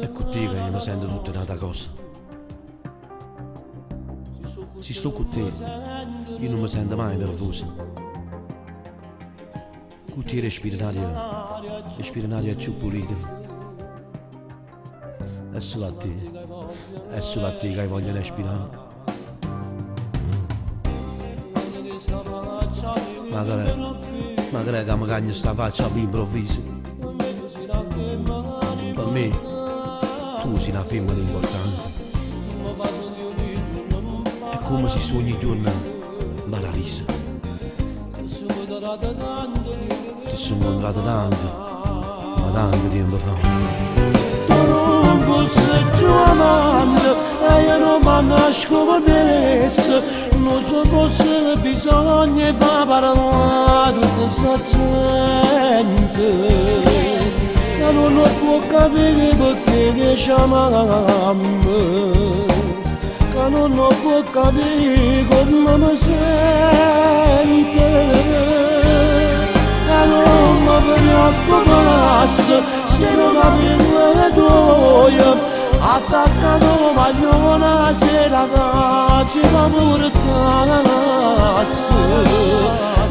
E con te che io mi sento tutta un'altra cosa. Se sto con te, io non mi sento mai nervoso. Con te respiro un'aria più pulita. È solo a te che voglio respirare. Magari che mi cagno sta faccia all'improvviso. Per me, tu sei una femmina importante. È come se sogni giorno meraviglioso. Ti sono incontrato tanto, ma tanto tempo fa. Tu non fossi più amante e io non mi nascondesso. Non ci fosse bisogno di far parlare tutta questa gente. Non lo può capire perché che chiamami, che non lo può capire come mi sente, che non mi preoccupasse se non capivo le tue, attaccato magliona sera che ci fa portasse,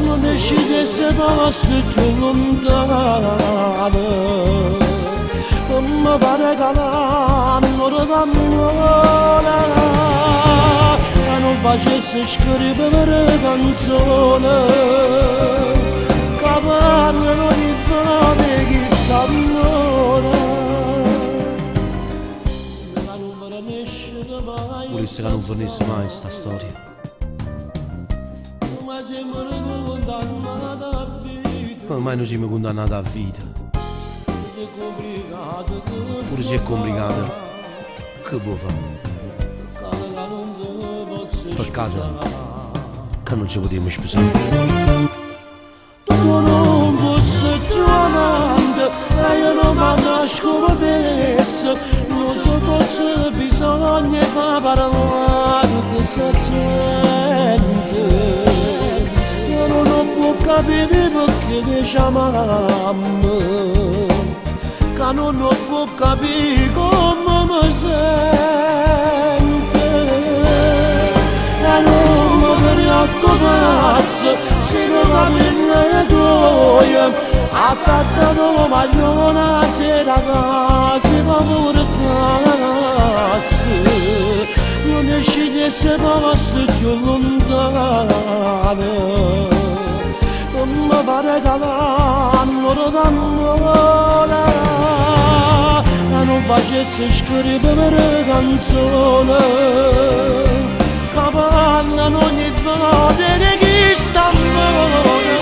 non decidesse passi più lontano. Ma pare calare l'ora d'amore e non facesse scrivere canzone che parlano di fate chi s'amore. Volesse che non finisse mai sta storia. Ormai noi siamo condannati a vita. Pure se è complicata, che può fare? Peccato che non ci potremmo sposare. Tu non fossi più amante e io non mi nascondesso. Non ci fosse bisogno di far parlare tutta questa gente. Io non può capire perché che chiamami, che non lo può capire come mi sente, e non mi preoccupasse se non capivo le tue, attaccato magliona sera che ci fa portasse, non ne scegliesse posti più lontano. Non mi pare l'ora d'amore e non facesse scrivere canzone che parlano ogni volta di chi sta amore.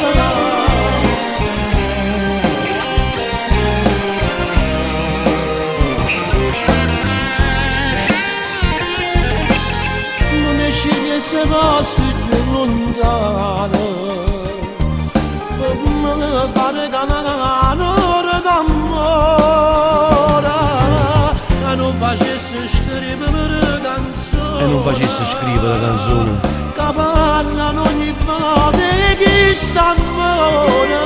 Non ne scegliesse posti più lontano. Fare canore d'amore e non facesse scrivere canzoni, che parlano ogni volta di chi sta amore.